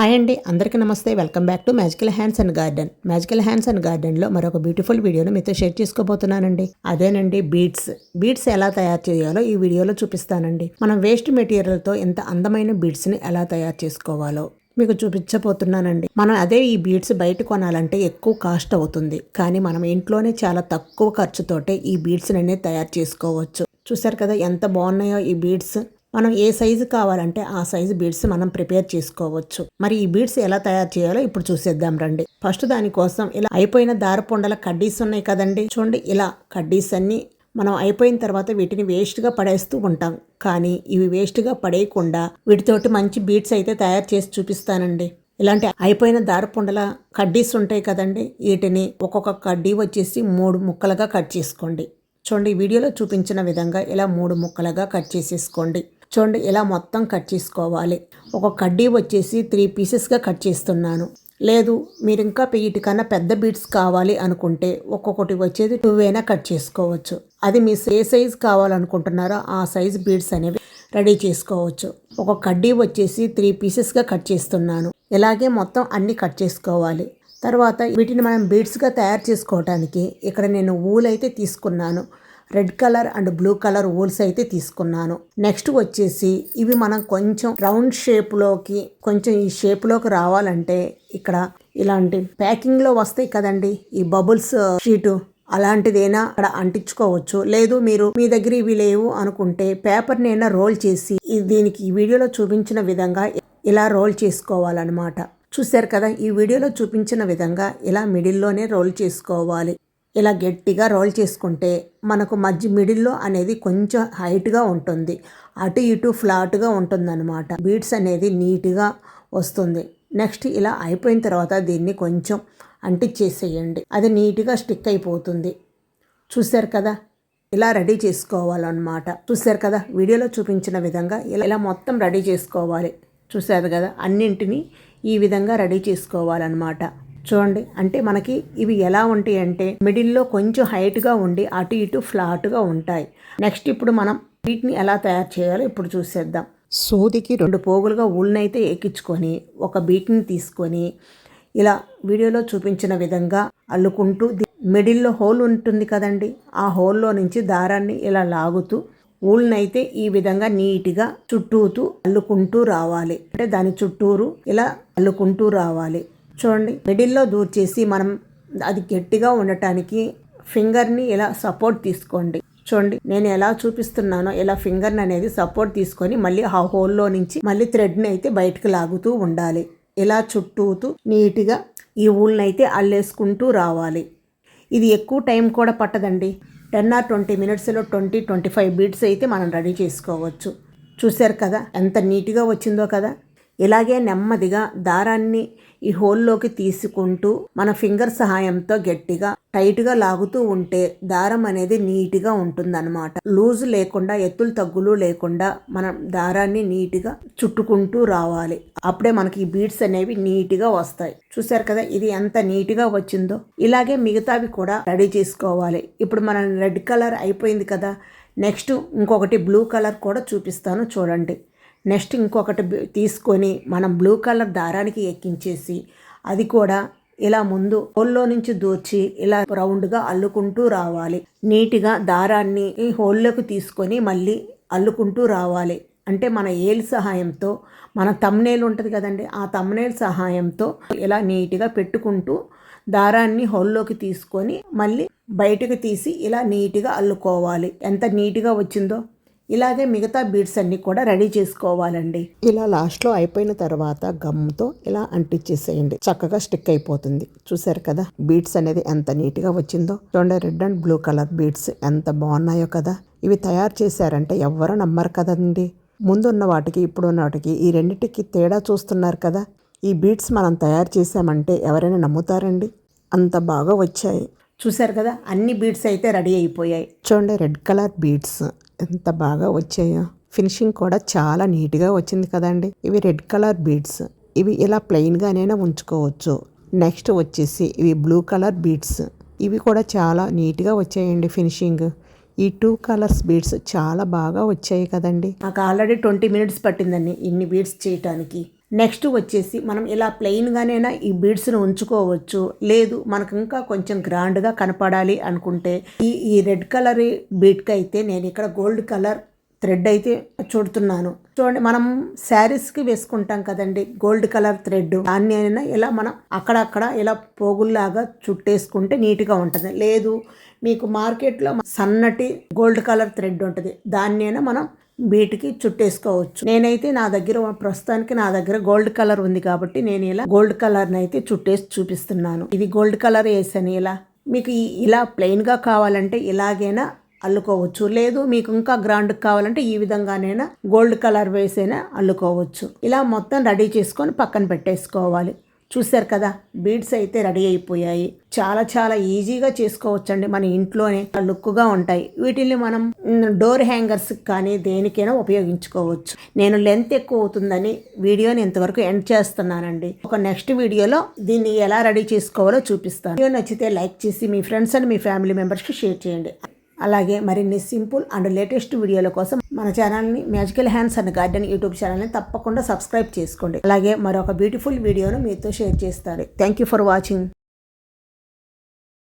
Hi అండి, అందరికీ నమస్తే. Welcome back to magical hands and garden. Magical hands and గార్డెన్లో మరొక బ్యూటిఫుల్ వీడియోను మీతో షేర్ చేసుకోబోతున్నానండి. అదేనండి బీడ్స్ ఎలా తయారు చేయాలో ఈ వీడియోలో చూపిస్తానండి. మనం వేస్ట్ మెటీరియల్తో ఇంత అందమైన బీడ్స్ని ఎలా తయారు చేసుకోవాలో మీకు చూపించబోతున్నానండి. మనం ఈ బీడ్స్ బయట కొనాలంటే ఎక్కువ కాస్ట్ అవుతుంది, కానీ మనం ఇంట్లోనే చాలా తక్కువ ఖర్చుతోటే ఈ బీడ్స్ అనేది తయారు చేసుకోవచ్చు. చూసారు కదా ఎంత బాగున్నాయో ఈ బీడ్స్. మనం ఏ సైజు కావాలంటే ఆ సైజు బీడ్స్ మనం ప్రిపేర్ చేసుకోవచ్చు. మరి ఈ బీడ్స్ ఎలా తయారు చేయాలో ఇప్పుడు చూసేద్దాం రండి. ఫస్ట్ దానికోసం ఇలా అయిపోయిన దారపుండల కడ్డీస్ ఉన్నాయి కదండి, చూడండి ఇలా కడ్డీస్ అన్ని మనం అయిపోయిన తర్వాత వీటిని వేస్ట్గా పడేస్తూ ఉంటాం, కానీ ఇవి వేస్ట్గా పడేయకుండా వీటితోటి మంచి బీడ్స్ అయితే తయారు చేసి చూపిస్తానండి. ఇలాంటి అయిపోయిన దారపుండల కడ్డీస్ ఉంటాయి కదండి, వీటిని ఒక్కొక్క కడ్డీ వచ్చేసి 3 ముక్కలుగా కట్ చేసుకోండి. చూడండి వీడియోలో చూపించిన విధంగా ఇలా 3 ముక్కలుగా కట్ చేసేసుకోండి. చూడండి ఇలా మొత్తం కట్ చేసుకోవాలి. ఒక కడ్డీ వచ్చేసి 3 పీసెస్గా కట్ చేస్తున్నాను. లేదు మీరు ఇంకా వీటికన్నా పెద్ద బీడ్స్ కావాలి అనుకుంటే ఒక్కొక్కటి వచ్చేది 2 అయినా కట్ చేసుకోవచ్చు. అది మీ ఏ సైజ్ కావాలనుకుంటున్నారో ఆ సైజ్ బీడ్స్ అనేవి రెడీ చేసుకోవచ్చు. ఒక కడ్డీ వచ్చేసి 3 పీసెస్గా కట్ చేస్తున్నాను. ఇలాగే మొత్తం అన్నీ కట్ చేసుకోవాలి. తర్వాత వీటిని మనం బీడ్స్గా తయారు చేసుకోవడానికి ఇక్కడ నేను వూల్ అయితే తీసుకున్నాను. Red colour and blue colour wools అయితే తీసుకున్నాను. నెక్స్ట్ వచ్చేసి ఇవి మనం కొంచెం రౌండ్ షేప్లోకి కొంచెం ఈ షేప్లోకి రావాలంటే ఇక్కడ ఇలాంటి ప్యాకింగ్లో వస్తాయి కదండి ఈ బబుల్స్ షీటు, అలాంటిదైనా అక్కడ అంటించుకోవచ్చు. లేదు మీరు మీ దగ్గర ఇవి లేవు అనుకుంటే పేపర్నైనా రోల్ చేసి దీనికి ఈ వీడియోలో చూపించిన విధంగా ఇలా రోల్ చేసుకోవాలన్నమాట. చూశారు కదా, ఈ వీడియోలో చూపించిన విధంగా ఇలా మిడిల్లోనే రోల్ చేసుకోవాలి. ఇలా గట్టిగా రోల్ చేసుకుంటే మనకు మిడిల్లో అనేది కొంచెం హైట్గా ఉంటుంది, అటు ఇటు ఫ్లాట్గా ఉంటుందన్నమాట. బీడ్స్ అనేది నీట్గా వస్తుంది. నెక్స్ట్ ఇలా అయిపోయిన తర్వాత దీన్ని కొంచెం అంటించేసేయండి, అది నీట్గా స్టిక్ అయిపోతుంది. చూశారు కదా, ఇలా రెడీ చేసుకోవాలన్నమాట. చూశారు కదా, వీడియోలో చూపించిన విధంగా ఇలా మొత్తం రెడీ చేసుకోవాలి. చూశారు కదా, అన్నింటినీ ఈ విధంగా రెడీ చేసుకోవాలన్నమాట. చూడండి, అంటే మనకి ఇవి ఎలా ఉంటాయి అంటే మిడిల్లో కొంచెం హైట్గా ఉండి అటు ఇటు ఫ్లాట్గా ఉంటాయి. నెక్స్ట్ ఇప్పుడు మనం వీటిని ఎలా తయారు చేయాలో ఇప్పుడు చూసేద్దాం. సూదికి 2 పోగులుగా ఊళ్ళనైతే ఎక్కించుకొని ఒక బీట్ని తీసుకొని ఇలా వీడియోలో చూపించిన విధంగా అల్లుకుంటూ మిడిల్లో హోల్ ఉంటుంది కదండి, ఆ హోల్లో నుంచి దారాన్ని ఇలా లాగుతూ ఊళ్ళనైతే ఈ విధంగా నీట్గా చుట్టూతూ అల్లుకుంటూ రావాలి. అంటే దాని చుట్టూరు ఇలా అల్లుకుంటూ రావాలి. చూడండి మిడిల్లో దూర్చేసి మనం అది గట్టిగా ఉండటానికి ఫింగర్ని ఇలా సపోర్ట్ తీసుకోండి. చూడండి నేను ఎలా చూపిస్తున్నానో ఇలా ఫింగర్ని అనేది సపోర్ట్ తీసుకొని మళ్ళీ ఆ హోల్లో నుంచి మళ్ళీ థ్రెడ్ని అయితే బయటకు లాగుతూ ఉండాలి. ఇలా చుట్టూతూ నీట్గా ఈ ఊళ్ళని అయితే అల్లేసుకుంటూ రావాలి. ఇది ఎక్కువ టైం కూడా పట్టదండి. 10 or 20 మినిట్స్లో 20-25 బీడ్స్ అయితే మనం రెడీ చేసుకోవచ్చు. చూశారు కదా ఎంత నీట్గా వచ్చిందో కదా. ఇలాగే నెమ్మదిగా దారాన్ని ఈ హోల్లోకి తీసుకుంటూ మన ఫింగర్ సహాయంతో గట్టిగా టైట్గా లాగుతూ ఉంటే దారం అనేది నీట్గా ఉంటుందన్నమాట. లూజ్ లేకుండా ఎత్తులు తగ్గులు లేకుండా మనం దారాన్ని నీట్గా చుట్టుకుంటూ రావాలి. అప్పుడే మనకి ఈ బీడ్స్ అనేవి నీట్గా వస్తాయి. చూసారు కదా ఇది ఎంత నీట్గా వచ్చిందో. ఇలాగే మిగతావి కూడా రెడీ చేసుకోవాలి. ఇప్పుడు మన రెడ్ కలర్ అయిపోయింది కదా, నెక్స్ట్ ఇంకొకటి బ్లూ కలర్ కూడా చూపిస్తాను చూడండి. నెక్స్ట్ ఇంకొకటి తీసుకొని మనం బ్లూ కలర్ దారానికి ఎక్కించేసి అది కూడా ఇలా ముందు హోల్లో నుంచి దూర్చి ఇలా రౌండ్గా అల్లుకుంటూ రావాలి. నీట్గా దారాన్ని ఈ హోల్లోకి తీసుకొని మళ్ళీ అల్లుకుంటూ రావాలి. అంటే మన ఏలు సహాయంతో మన తమ్నేల్ ఉంటుంది కదండి, ఆ తమ్నేల్ సహాయంతో ఇలా నీట్గా పెట్టుకుంటూ దారాన్ని హోల్లోకి తీసుకొని మళ్ళీ బయటకు తీసి ఇలా నీట్గా అల్లుకోవాలి. ఎంత నీట్గా వచ్చిందో. ఇలాగే మిగతా బీడ్స్ అన్ని కూడా రెడీ చేసుకోవాలండి. ఇలా లాస్ట్లో అయిపోయిన తర్వాత గమ్తో ఇలా అంటించేసేయండి, చక్కగా స్టిక్ అయిపోతుంది. చూసారు కదా బీడ్స్ అనేది ఎంత నీట్గా వచ్చిందో. చూడండి red and blue colour beads ఎంత బాగున్నాయో కదా. ఇవి తయారు చేశారంటే ఎవ్వరూ నమ్మరు కదండి. ముందున్న వాటికి ఇప్పుడున్న వాటికి ఈ రెండింటికి తేడా చూస్తున్నారు కదా. ఈ బీడ్స్ మనం తయారు చేసామంటే ఎవరైనా నమ్ముతారండి, అంత బాగా వచ్చాయి. చూసారు కదా అన్ని బీడ్స్ అయితే రెడీ అయిపోయాయి. చూడండి రెడ్ కలర్ బీడ్స్ ఎంత బాగా వచ్చాయో. ఫినిషింగ్ కూడా చాలా నీట్గా వచ్చింది కదండి. ఇవి రెడ్ కలర్ బీడ్స్, ఇవి ఇలా ప్లెయిన్గానైనా ఉంచుకోవచ్చు. నెక్స్ట్ వచ్చేసి ఇవి బ్లూ కలర్ బీడ్స్, ఇవి కూడా చాలా నీట్గా వచ్చాయండి ఫినిషింగ్. ఈ 2 కలర్స్ బీడ్స్ చాలా బాగా వచ్చాయి కదండి. నాకు ఆల్రెడీ 20 మినిట్స్ పట్టిందండి ఇన్ని బీడ్స్ చేయటానికి. నెక్స్ట్ వచ్చేసి మనం ఇలా ప్లెయిన్గానైనా ఈ బీడ్స్ను ఉంచుకోవచ్చు. లేదు మనకు ఇంకా కొంచెం గ్రాండ్గా కనపడాలి అనుకుంటే ఈ రెడ్ కలర్ బీడ్కి అయితే నేను ఇక్కడ గోల్డ్ కలర్ థ్రెడ్ అయితే చుడుతున్నాను. చూడండి, మనం శారీస్కి వేసుకుంటాం కదండి గోల్డ్ కలర్ థ్రెడ్, దాన్ని అయినా ఇలా మనం అక్కడక్కడ ఇలా పోగుల్లాగా చుట్టేసుకుంటే నీట్గా ఉంటుంది. లేదు మీకు మార్కెట్లో సన్నటి గోల్డ్ కలర్ థ్రెడ్ ఉంటుంది, దాన్ని అయినా మనం బీట్కి చుట్టేసుకోవచ్చు. నేనైతే నా దగ్గర ప్రస్తుతానికి గోల్డ్ కలర్ ఉంది కాబట్టి నేను ఇలా గోల్డ్ కలర్ని అయితే చుట్టేసి చూపిస్తున్నాను. ఇది గోల్డ్ కలర్ వేసాను. ఇలా మీకు ఇలా ప్లెయిన్గా కావాలంటే ఇలాగైనా అల్లుకోవచ్చు. లేదు మీకు ఇంకా గ్రాండ్ కావాలంటే ఈ విధంగానైనా గోల్డ్ కలర్ వేసైనా అల్లుకోవచ్చు. ఇలా మొత్తం రెడీ చేసుకొని పక్కన పెట్టేసుకోవాలి. చూసారు కదా, బీడ్స్ అయితే రెడీ అయిపోయాయి. చాలా చాలా ఈజీగా చేసుకోవచ్చండి, మన ఇంట్లోనే లుక్గా ఉంటాయి. వీటిని మనం డోర్ హ్యాంగర్స్ కానీ దేనికైనా ఉపయోగించుకోవచ్చు. నేను లెంత్ ఎక్కువ అవుతుందని వీడియోని ఇంతవరకు ఎండ్ చేస్తున్నానండి. ఒక నెక్స్ట్ వీడియోలో దీన్ని ఎలా రెడీ చేసుకోవాలో చూపిస్తాను. వీడియో నచ్చితే లైక్ చేసి మీ ఫ్రెండ్స్ అండ్ మీ ఫ్యామిలీ మెంబర్స్కి షేర్ చేయండి. అలాగే మరిన్ని సింపుల్ అండ్ లేటెస్ట్ వీడియోల కోసం మన ఛానల్ని magical hands and garden YouTube ఛానల్ని తప్పకుండా సబ్స్క్రైబ్ చేసుకోండి. అలాగే మరొక బ్యూటిఫుల్ వీడియోను మీతో షేర్ చేస్తాను. Thank you for watching.